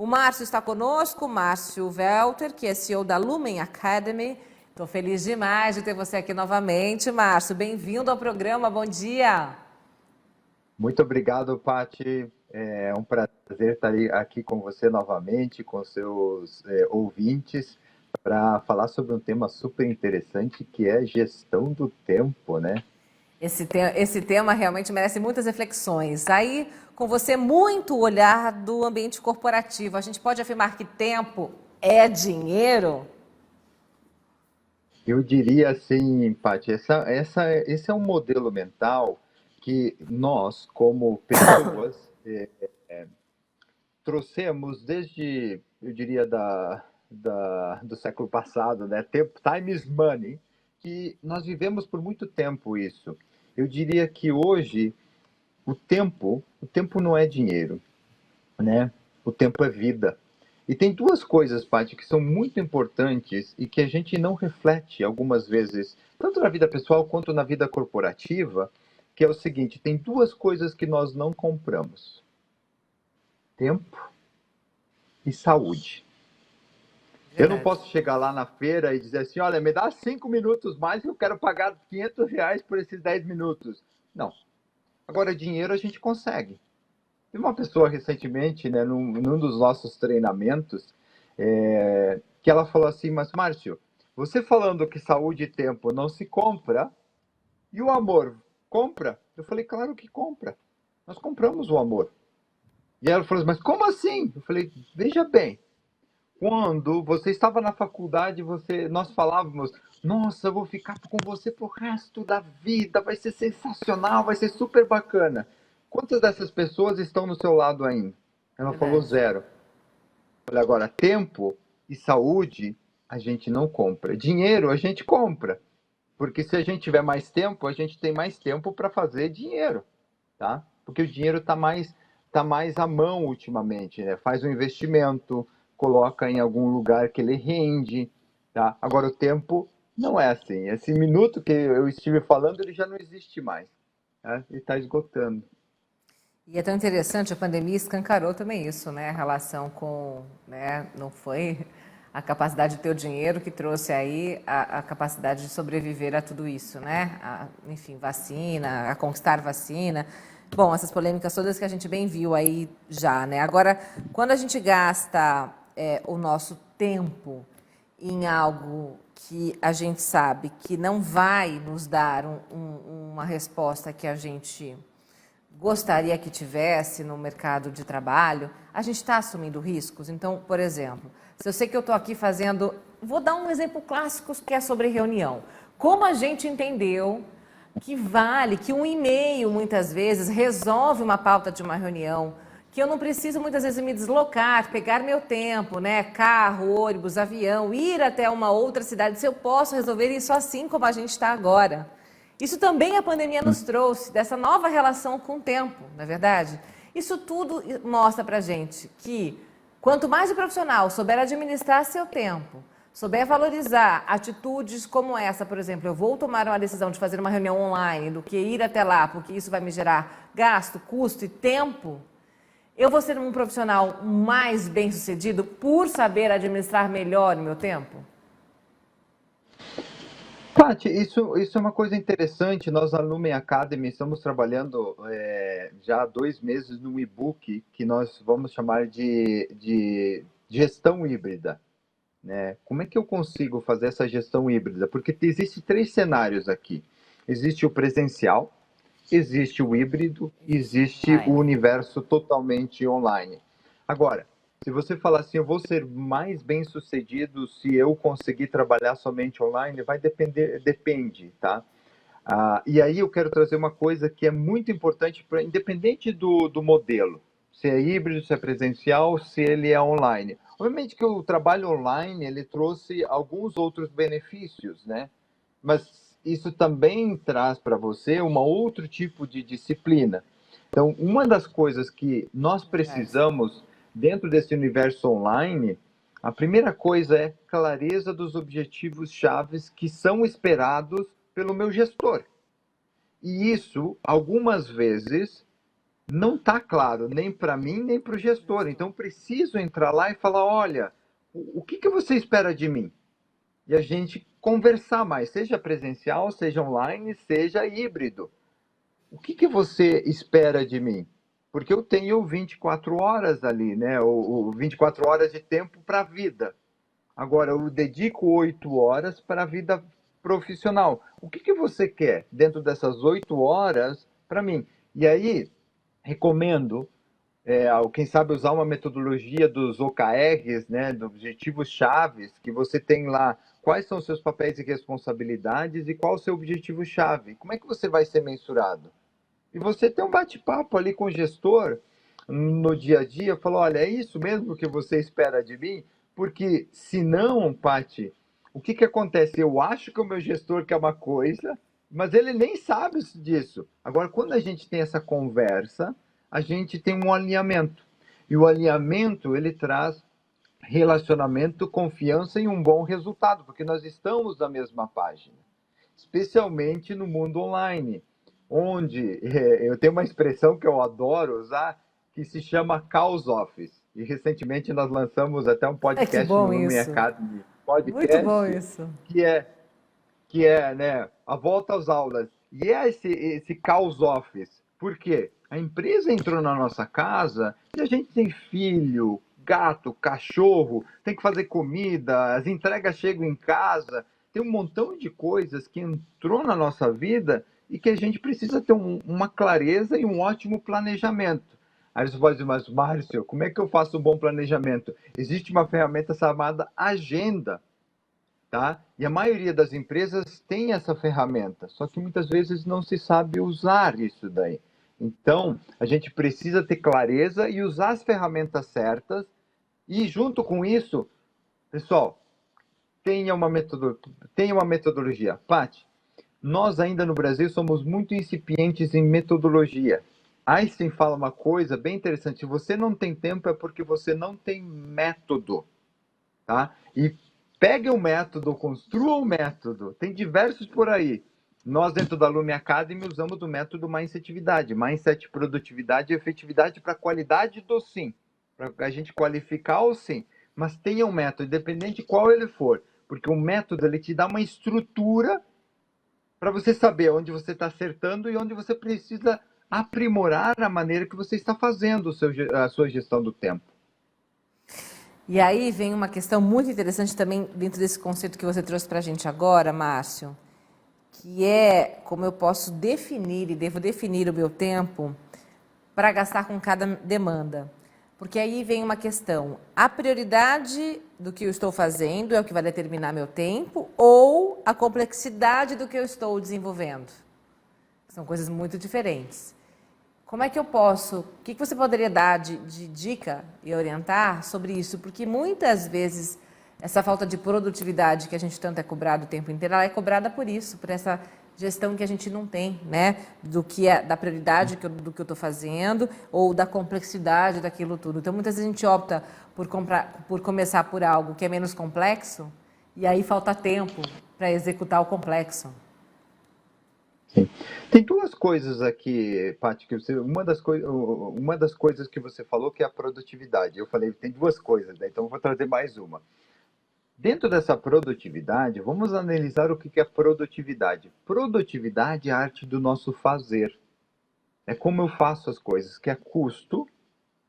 O Márcio está conosco, Márcio Welter, que é CEO da Lumen Academy. Estou feliz demais de ter você aqui novamente, Márcio. Bem-vindo ao programa, bom dia. Muito obrigado, Paty. É um prazer estar aqui com você novamente, com seus ouvintes, para falar sobre um tema super interessante que é gestão do tempo, né? Esse tema realmente merece muitas reflexões. Aí, com você, muito olhar do ambiente corporativo. A gente pode afirmar que tempo é dinheiro? Eu diria assim, Paty, esse é um modelo mental que nós, como pessoas, trouxemos desde, eu diria, do século passado, né? Time is money, que nós vivemos por muito tempo isso. Eu diria que hoje o tempo não é dinheiro, né? O tempo é vida. E tem duas coisas, Paty, que são muito importantes e que a gente não reflete algumas vezes, tanto na vida pessoal quanto na vida corporativa, que é o seguinte, tem duas coisas que nós não compramos: tempo e saúde. Eu não Verdade. posso chegar lá na feira e dizer assim, olha, me dá 5 minutos mais e eu quero pagar R$ 500 por esses 10 minutos. Não. Agora, dinheiro a gente consegue. Tem uma pessoa recentemente, né, num dos nossos treinamentos, que ela falou assim, mas Márcio, você falando que saúde e tempo não se compra, e o amor compra? Eu falei, claro que compra. Nós compramos o amor. E ela falou, mas como assim? Eu falei, veja bem, quando você estava na faculdade, nós falávamos, nossa, eu vou ficar com você pro resto da vida, vai ser sensacional, vai ser super bacana. Quantas dessas pessoas estão no seu lado ainda? Ela falou Verdade. zero. Olha, agora, tempo e saúde a gente não compra. Dinheiro a gente compra. Porque se a gente tiver mais tempo, a gente tem mais tempo para fazer dinheiro, tá? Porque o dinheiro tá mais à mão ultimamente, né? Faz um investimento, coloca em algum lugar que ele rende, tá? Agora o tempo não é assim. Esse minuto que eu estive falando, ele já não existe mais, né? Ele está esgotando. E é tão interessante, a pandemia escancarou também isso, né? A relação com, né? Não foi a capacidade de ter o dinheiro que trouxe aí a capacidade de sobreviver a tudo isso, né? Enfim, vacina, a conquistar vacina. Bom, essas polêmicas todas que a gente bem viu aí já, né? Agora, quando a gente gasta o nosso tempo em algo que a gente sabe que não vai nos dar uma resposta que a gente gostaria que tivesse no mercado de trabalho, a gente está assumindo riscos. Então, por exemplo, se eu sei que eu estou aqui fazendo... Vou dar um exemplo clássico que é sobre reunião. Como a gente entendeu que vale, que um e-mail, muitas vezes, resolve uma pauta de uma reunião, que eu não preciso, muitas vezes, me deslocar, pegar meu tempo, né? Carro, ônibus, avião, ir até uma outra cidade, se eu posso resolver isso assim como a gente está agora. Isso também a pandemia nos trouxe, dessa nova relação com o tempo, não é verdade? Isso tudo mostra pra gente que quanto mais o profissional souber administrar seu tempo, souber valorizar atitudes como essa, por exemplo, eu vou tomar uma decisão de fazer uma reunião online do que ir até lá, porque isso vai me gerar gasto, custo e tempo, eu vou ser um profissional mais bem-sucedido por saber administrar melhor o meu tempo? Paty, isso é uma coisa interessante. Nós, na Lumen Academy, estamos trabalhando já há 2 meses num e-book que nós vamos chamar de gestão híbrida, né? Como é que eu consigo fazer essa gestão híbrida? Porque existem 3 cenários aqui. Existe o presencial, existe o híbrido, Existe existe o online. universo totalmente online. Agora, se você falar assim, eu vou ser mais bem sucedido se eu conseguir trabalhar somente online, vai depender, depende, tá? E aí eu quero trazer uma coisa que é muito importante, independente do modelo, se é híbrido, se é presencial, se ele é online. Obviamente que o trabalho online, ele trouxe alguns outros benefícios, né? Mas isso também traz para você um outro tipo de disciplina. Então, uma das coisas que nós Verdade. precisamos dentro desse universo online, a primeira coisa é clareza dos objetivos chaves que são esperados pelo meu gestor. E isso, algumas vezes, não está claro nem para mim, nem para o gestor. Então, preciso entrar lá e falar, olha, o que você espera de mim? E a gente conversar mais, seja presencial, seja online, seja híbrido. O que você espera de mim? Porque eu tenho 24 horas ali, né? Ou 24 horas de tempo para a vida. Agora, eu dedico 8 horas para a vida profissional. O que você quer dentro dessas 8 horas para mim? E aí, recomendo, quem sabe, usar uma metodologia dos OKRs, né, dos objetivos chaves, que você tem lá quais são os seus papéis e responsabilidades e qual o seu objetivo chave. Como é que você vai ser mensurado? E você tem um bate-papo ali com o gestor no dia a dia, falou, olha, é isso mesmo que você espera de mim? Porque se não, Paty, o que acontece? Eu acho que o meu gestor quer uma coisa, mas ele nem sabe disso. Agora, quando a gente tem essa conversa, a gente tem um alinhamento. E o alinhamento, ele traz relacionamento, confiança e um bom resultado, porque nós estamos na mesma página, especialmente no mundo online, onde eu tenho uma expressão que eu adoro usar, que se chama Caos Office. E recentemente nós lançamos até um É que podcast no bom Lumen isso. Academy Muito bom podcast, isso. que é, que é, né, a volta às aulas. E é esse Caos Office. Por quê? A empresa entrou na nossa casa e a gente tem filho, gato, cachorro, tem que fazer comida, as entregas chegam em casa, tem um montão de coisas que entrou na nossa vida e que a gente precisa ter uma clareza e um ótimo planejamento. Aí você pode dizer, mas Márcio, como é que eu faço um bom planejamento? Existe uma ferramenta chamada Agenda, tá? E a maioria das empresas tem essa ferramenta, só que muitas vezes não se sabe usar isso daí. Então, a gente precisa ter clareza e usar as ferramentas certas e junto com isso, pessoal, tenha uma metodologia. Paty, nós ainda no Brasil somos muito incipientes em metodologia. Einstein fala uma coisa bem interessante: se você não tem tempo é porque você não tem método, tá? E pegue o método, construa o método. Tem diversos por aí. Nós, dentro da Lume Academy, usamos o método Mindset, produtividade e efetividade para a qualidade do sim, para a gente qualificar o sim. Mas tenha um método, independente de qual ele for, porque o método ele te dá uma estrutura para você saber onde você está acertando e onde você precisa aprimorar a maneira que você está fazendo a sua gestão do tempo. E aí vem uma questão muito interessante também dentro desse conceito que você trouxe para a gente agora, Márcio, que é como eu posso definir e devo definir o meu tempo para gastar com cada demanda. Porque aí vem uma questão, a prioridade do que eu estou fazendo é o que vai determinar meu tempo ou a complexidade do que eu estou desenvolvendo? São coisas muito diferentes. Como é que eu posso, o que você poderia dar de dica e orientar sobre isso? Porque muitas vezes essa falta de produtividade que a gente tanto é cobrado o tempo inteiro, ela é cobrada por isso, por essa gestão que a gente não tem, né? Do que é da prioridade do que eu estou fazendo ou da complexidade daquilo tudo. Então, muitas vezes a gente opta por começar por algo que é menos complexo e aí falta tempo para executar o complexo. Sim. Tem duas coisas aqui, Paty, que uma das coisas que você falou que é a produtividade. Eu falei, tem duas coisas, né? Então eu vou trazer mais uma. Dentro dessa produtividade, vamos analisar o que é produtividade. Produtividade é a arte do nosso fazer. É como eu faço as coisas, que é custo,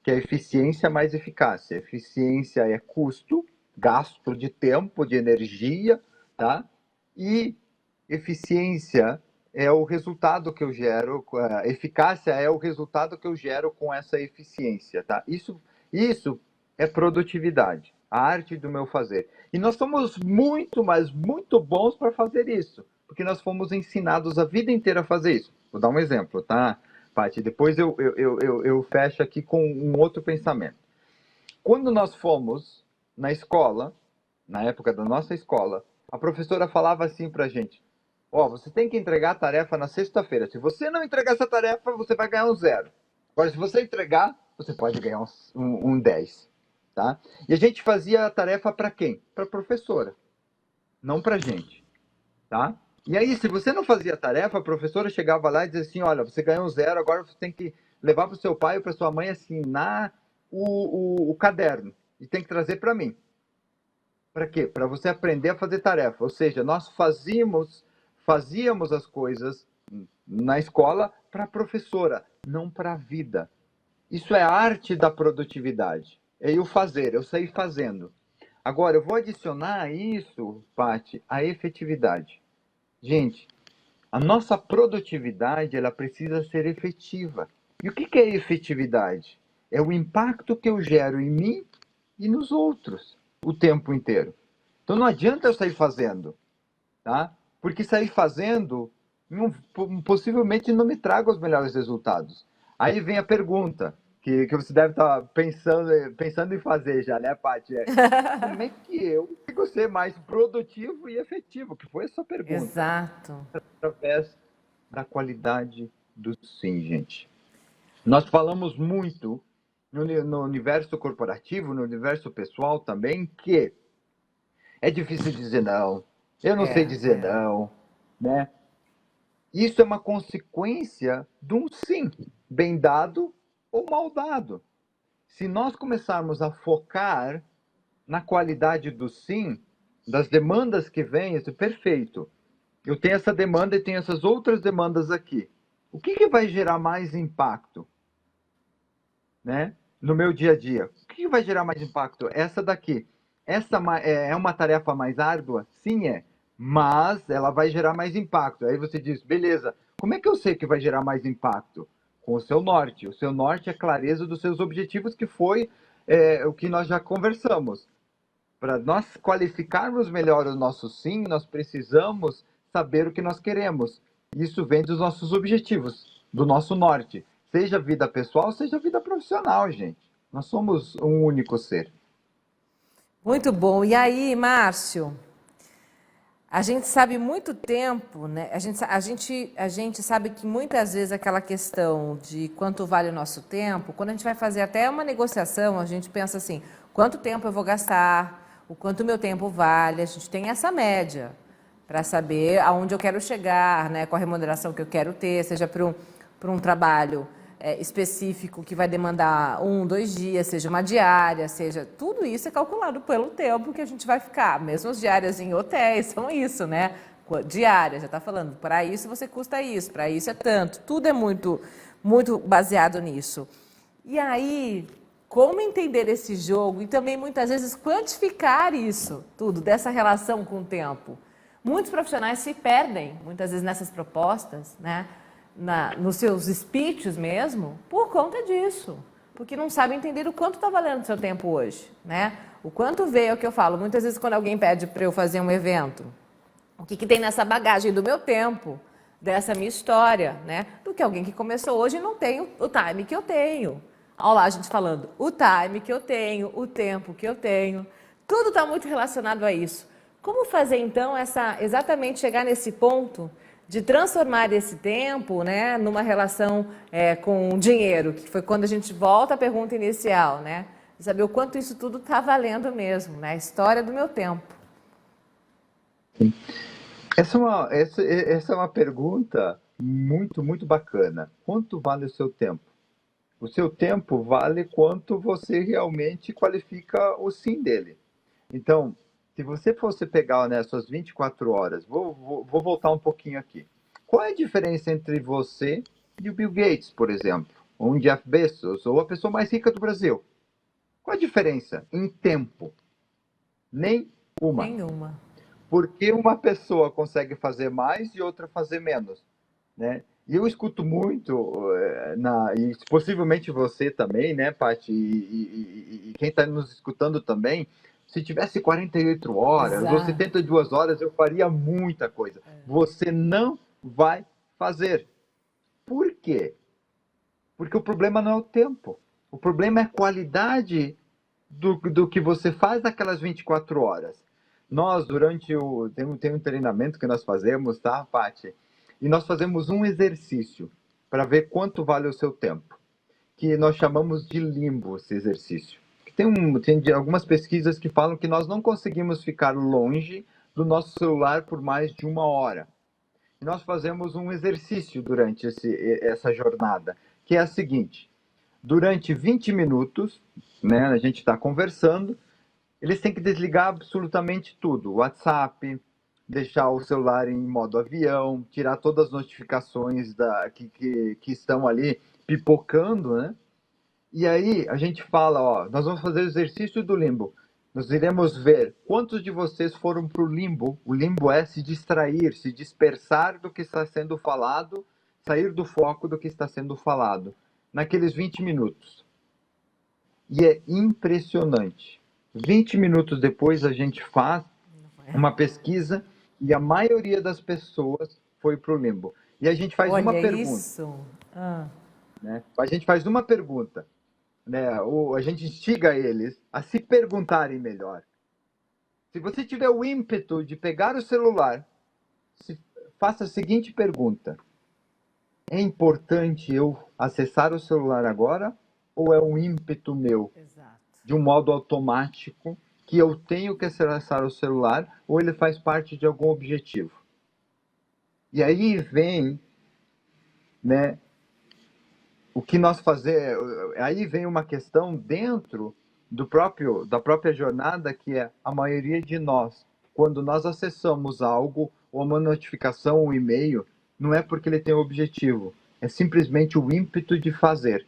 que é eficiência mais eficácia. Eficiência é custo, gasto de tempo, de energia, tá? E eficiência é o resultado que eu gero, a eficácia é o resultado que eu gero com essa eficiência, tá? Isso é produtividade, a arte do meu fazer. E nós somos muito, mas muito bons para fazer isso, porque nós fomos ensinados a vida inteira a fazer isso. Vou dar um exemplo, tá, Paty? Depois eu fecho aqui com um outro pensamento. Quando nós fomos na escola, na época da nossa escola, a professora falava assim pra gente: ó, você tem que entregar a tarefa na sexta-feira. Se você não entregar essa tarefa, você vai ganhar um zero. Agora, se você entregar, você pode ganhar um 10. Tá? E a gente fazia a tarefa para quem? Para a professora, não para a gente. Tá? E aí, se você não fazia a tarefa, a professora chegava lá e dizia assim: olha, você ganhou um zero, agora você tem que levar para o seu pai ou para sua mãe assinar o caderno e tem que trazer para mim. Para quê? Para você aprender a fazer tarefa. Ou seja, nós fazíamos as coisas na escola para a professora, não para a vida. Isso é a arte da produtividade. É eu fazer, eu sair fazendo. Agora, eu vou adicionar a isso, Paty, a efetividade. Gente, a nossa produtividade ela precisa ser efetiva. E o que é efetividade? É o impacto que eu gero em mim e nos outros o tempo inteiro. Então não adianta eu sair fazendo, tá? Porque sair fazendo possivelmente não me traga os melhores resultados. Aí vem a pergunta que você deve estar pensando em fazer já, né, Paty? Como é que eu consigo ser mais produtivo e efetivo? Que foi essa pergunta. Exato. Através da qualidade do sim, gente. Nós falamos muito no universo corporativo, no universo pessoal também, que é difícil dizer não, eu não sei dizer É. não, né? Isso é uma consequência de um sim, bem dado ou mal dado. Se nós começarmos a focar na qualidade do sim, das demandas que vêm, isso é perfeito. Eu tenho essa demanda e tenho essas outras demandas aqui. O que vai gerar mais impacto, né, no meu dia a dia? O que vai gerar mais impacto? Essa daqui. Essa é uma tarefa mais árdua? Sim, é. Mas ela vai gerar mais impacto. Aí você diz, beleza, como é que eu sei que vai gerar mais impacto? Com o seu norte. O seu norte é a clareza dos seus objetivos, que foi o que nós já conversamos. Para nós qualificarmos melhor o nosso sim, nós precisamos saber o que nós queremos. Isso vem dos nossos objetivos, do nosso norte. Seja vida pessoal, seja vida profissional, gente. Nós somos um único ser. Muito bom. E aí, Márcio? A gente sabe muito tempo, né? A gente sabe que muitas vezes aquela questão de quanto vale o nosso tempo, quando a gente vai fazer até uma negociação, a gente pensa assim, quanto tempo eu vou gastar, o quanto meu tempo vale, a gente tem essa média para saber aonde eu quero chegar, né? Qual a remuneração que eu quero ter, seja para um trabalho específico que vai demandar 1, 2 dias, seja uma diária, seja... Tudo isso é calculado pelo tempo que a gente vai ficar. Mesmo as diárias em hotéis são isso, né? Diária, já está falando. Para isso você custa isso, para isso é tanto. Tudo é muito, muito baseado nisso. E aí, como entender esse jogo e também muitas vezes quantificar isso, tudo, dessa relação com o tempo? Muitos profissionais se perdem, muitas vezes, nessas propostas, né? Nos seus speeches mesmo, por conta disso. Porque não sabem entender o quanto está valendo o seu tempo hoje, né? O quanto veio, é o que eu falo. Muitas vezes, quando alguém pede para eu fazer um evento, o que tem nessa bagagem do meu tempo, dessa minha história, né? Do que alguém que começou hoje e não tem o time que eu tenho. Olha lá a gente falando, o time que eu tenho, o tempo que eu tenho. Tudo está muito relacionado a isso. Como fazer, então, exatamente chegar nesse ponto de transformar esse tempo, né, numa relação com o dinheiro, que foi quando a gente volta à pergunta inicial, né? De saber o quanto isso tudo está valendo mesmo, né? A história do meu tempo. Essa é uma pergunta muito, muito bacana. Quanto vale o seu tempo? O seu tempo vale quanto você realmente qualifica o sim dele. Então, se você fosse pegar, né, suas 24 horas, vou voltar um pouquinho aqui. Qual é a diferença entre você e o Bill Gates, por exemplo? Ou um Jeff Bezos, ou a pessoa mais rica do Brasil? Qual a diferença em tempo? Nenhuma. Nenhuma. Por que uma pessoa consegue fazer mais e outra fazer menos, né? E eu escuto muito, e possivelmente você também, né, Paty, e quem está nos escutando também, se tivesse 48 horas ou Exato. 72 horas, eu faria muita coisa. Você não vai fazer. Por quê? Porque o problema não é o tempo. O problema é a qualidade do que você faz naquelas 24 horas. Nós, durante tem um treinamento que nós fazemos, tá, Paty? E nós fazemos um exercício para ver quanto vale o seu tempo, que nós chamamos de limbo, esse exercício. Tem algumas pesquisas que falam que nós não conseguimos ficar longe do nosso celular por mais de 1 hora. E nós fazemos um exercício durante essa jornada, que é a seguinte: durante 20 minutos, né, a gente está conversando, eles têm que desligar absolutamente tudo, WhatsApp, deixar o celular em modo avião, tirar todas as notificações que estão ali pipocando, né? E aí a gente fala, ó, nós vamos fazer o exercício do limbo. Nós iremos ver quantos de vocês foram para o limbo. O limbo é se distrair, se dispersar do que está sendo falado, sair do foco do que está sendo falado, naqueles 20 minutos. E é impressionante. 20 minutos depois a gente faz uma pesquisa e a maioria das pessoas foi para o limbo. E a gente faz uma Olha pergunta. isso. Ah, Né? A gente faz uma pergunta. Né? A gente instiga eles a se perguntarem melhor. Se você tiver o ímpeto de pegar o celular, faça a seguinte pergunta: é importante eu acessar o celular agora ou é um ímpeto meu, exato. de um modo automático, que eu tenho que acessar o celular ou ele faz parte de algum objetivo? E aí vem, né, o que nós fazemos, aí vem uma questão dentro da própria jornada, que é a maioria de nós, quando nós acessamos algo, ou uma notificação, um e-mail, não é porque ele tem um objetivo, é simplesmente o ímpeto de fazer.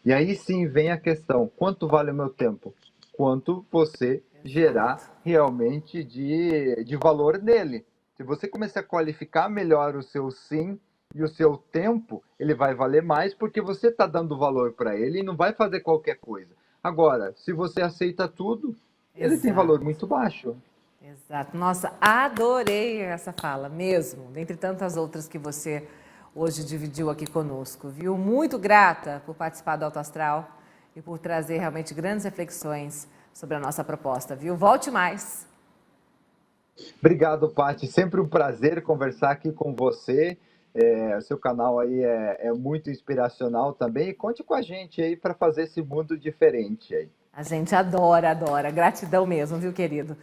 E aí sim vem a questão: quanto vale o meu tempo? Quanto você gerar realmente de valor nele. Se você começar a qualificar melhor o seu sim e o seu tempo, ele vai valer mais porque você está dando valor para ele e não vai fazer qualquer coisa. Agora, se você aceita tudo, ele tem valor Exato. muito baixo. Exato. Nossa, adorei essa fala mesmo, dentre tantas outras que você hoje dividiu aqui conosco, viu? Muito grata por participar do Alto Astral e por trazer realmente grandes reflexões sobre a nossa proposta, viu? Volte mais. Obrigado, Paty. Sempre um prazer conversar aqui com você. O seu canal aí é muito inspiracional também. E conte com a gente aí para fazer esse mundo diferente aí. A gente adora, adora. Gratidão mesmo, viu, querido?